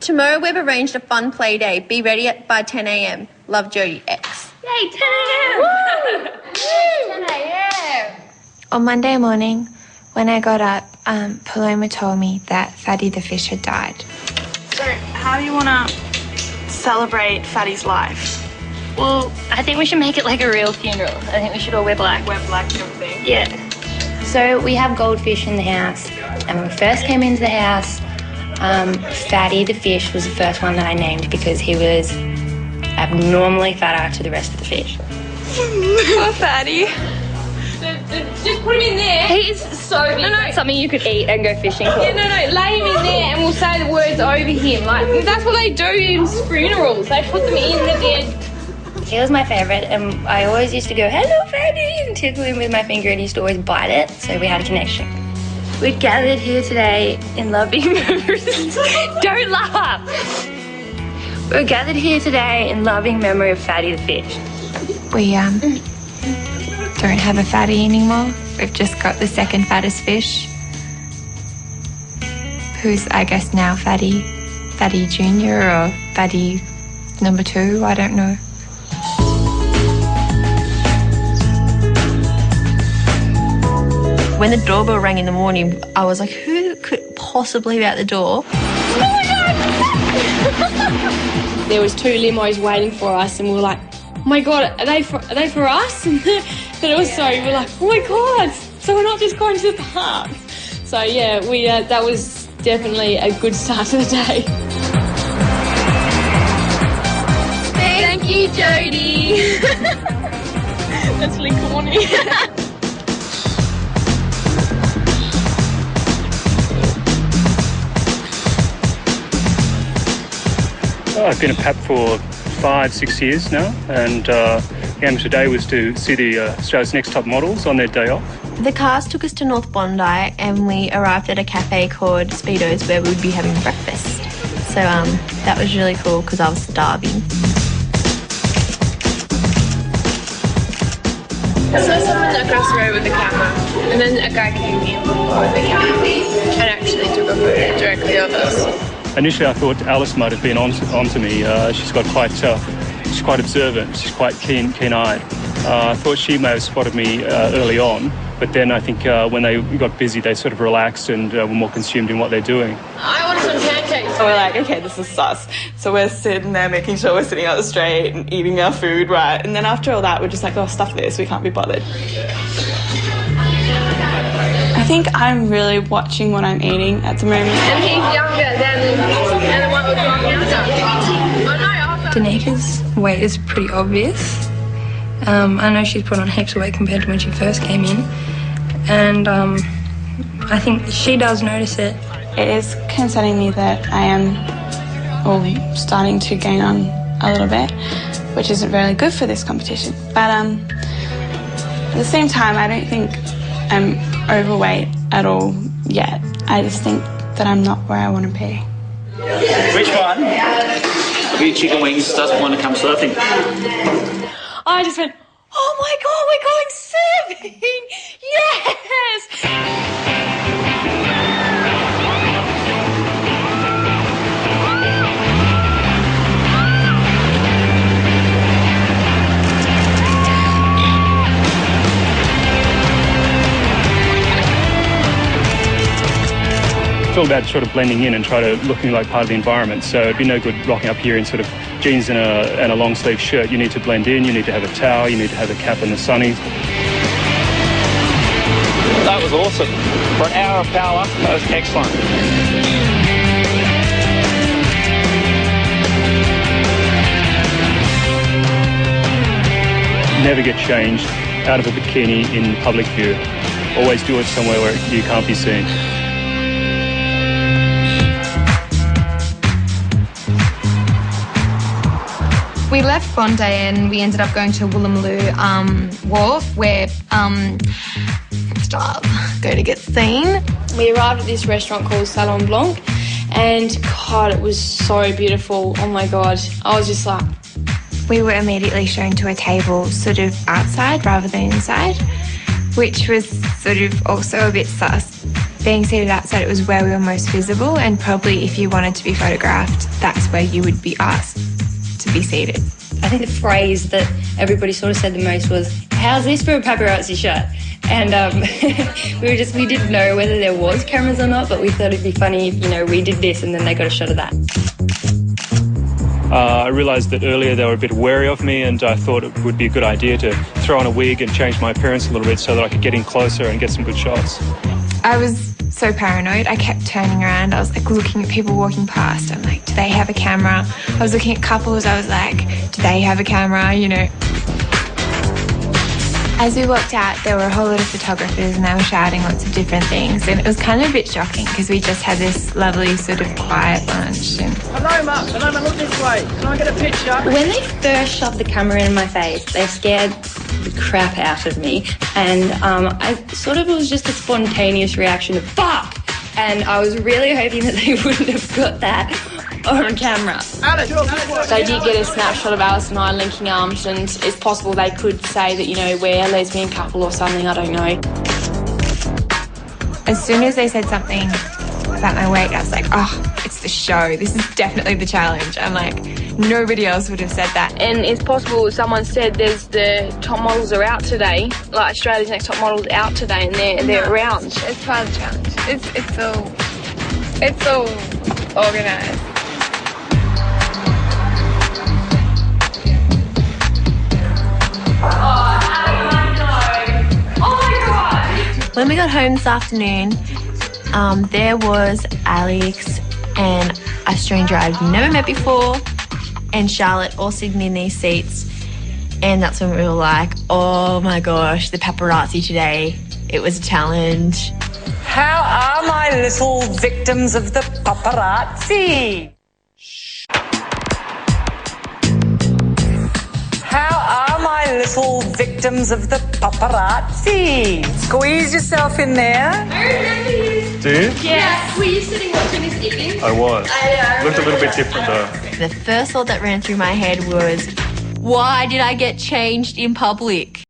Tomorrow we've arranged a fun play day. Be ready by 10 a.m. Love, Jodie X. Yay, 10 a.m. Woo! 10 a.m. On Monday morning, when I got up, Paloma told me that Fatty the fish had died. So, how do you want to celebrate Fatty's life? Well, I think we should make it like a real funeral. I think we should all wear black. Wear black and everything? Yeah. So we have goldfish in the house, and when we first came into the house, Fatty the fish was the first one that I named because he was abnormally fatter to the rest of the fish. Poor Fatty. Just put him in there. He's so big. No, something you could eat and go fishing for. Yeah, no, lay him in there and we'll say the words over him. Like, that's what they do in funerals. They put them in the dead. He was my favourite, and I always used to go, hello, Fatty, and tickle him with my finger, and he used to always bite it, so we had a connection. We're gathered here today in loving memory. Don't laugh! We're gathered here today in loving memory of Fatty the fish. We don't have a Fatty anymore. We've just got the second fattest fish, who's, I guess, now Fatty Junior or Fatty number 2, I don't know. When the doorbell rang in the morning, I was like, who could possibly be at the door? Oh my God! There was 2 limos waiting for us, and we were like, oh my God, are they for us? And then it was so, we were like, oh my God, so we're not just going to the park. So yeah, that was definitely a good start to the day. Thank you, Jodie. That's really corny. I've been a PAP for 5-6 years now, and the aim today was to see the Australia's Next Top Models on their day off. The cars took us to North Bondi and we arrived at a cafe called Speedo's where we would be having breakfast. So that was really cool because I was starving. I saw someone across the road with a camera, and then a guy came in with a camera and actually took a photo directly of us. Initially, I thought Alice might have been onto me. She's quite observant. She's quite keen-eyed. I thought she may have spotted me early on, but then I think when they got busy, they sort of relaxed and were more consumed in what they're doing. I wanted some pancakes. So we're like, okay, this is sus. So we're sitting there making sure we're sitting out straight and eating our food right. And then after all that, we're just like, oh, stuff this. We can't be bothered. I think I'm really watching what I'm eating at the moment. And he's younger than the one who's younger. Danika's weight is pretty obvious. I know she's put on heaps of weight compared to when she first came in. And I think she does notice it. It is concerning me that I am starting to gain on a little bit, which isn't really good for this competition. But at the same time, I don't think I'm overweight at all yet. I just think that I'm not where I want to be. Which one of your chicken wings doesn't want to come surfing? I just went, oh my God, we're going surfing! Yes! It's all about sort of blending in and looking like part of the environment. So it'd be no good rocking up here in sort of jeans and a long sleeve shirt. You need to blend in, you need to have a towel, you need to have a cap and the sunnies. That was awesome. For an hour of power, that was excellent. Never get changed out of a bikini in public view. Always do it somewhere where you can't be seen. We left Bondi and we ended up going to Woolloomooloo Wharf where stars go to get seen. We arrived at this restaurant called Salon Blanc, and God, it was so beautiful. Oh my God, I was just like... We were immediately shown to a table sort of outside rather than inside, which was sort of also a bit sus being seated outside, it was where we were most visible, and probably if you wanted to be photographed, that's where you would be asked to be seated. I think the phrase that everybody sort of said the most was, "How's this for a paparazzi shot?" And we didn't know whether there was cameras or not, but we thought it'd be funny if, you know, we did this and then they got a shot of that. I realised that earlier they were a bit wary of me, and I thought it would be a good idea to throw on a wig and change my appearance a little bit so that I could get in closer and get some good shots. I was so paranoid. I kept turning around. I was like looking at people walking past. I'm like, do they have a camera? I was looking at couples. I was like, do they have a camera? You know. As we walked out, there were a whole lot of photographers and they were shouting lots of different things, and it was kind of a bit shocking because we just had this lovely sort of quiet lunch. And Hello, Mark, look this way. Can I get a picture? When they first shoved the camera in my face, they scared the crap out of me, and it was just a spontaneous reaction of fuck, and I was really hoping that they wouldn't have got that on camera. They did get a snapshot of Alice and I linking arms, and it's possible they could say that, you know, we're a lesbian couple or something, I don't know. as soon as they said something about my weight, I was like, oh, it's the show. This is definitely the challenge. I'm like, nobody else would have said that. And it's possible someone said there's the top models are out today, like Australia's Next Top Models out today, and they're around. It's part of the challenge. It's all organised. When we got home this afternoon, there was Alex and a stranger I'd never met before and Charlotte all sitting in these seats, and that's when we were like, oh my gosh, the paparazzi today. It was a challenge. How are my little victims of the paparazzi? How are my little victims of the paparazzi? Squeeze yourself in there. Do you? Yeah. Were you sitting watching this evening? I was. Looked a little bit different though. The first thought that ran through my head was, why did I get changed in public?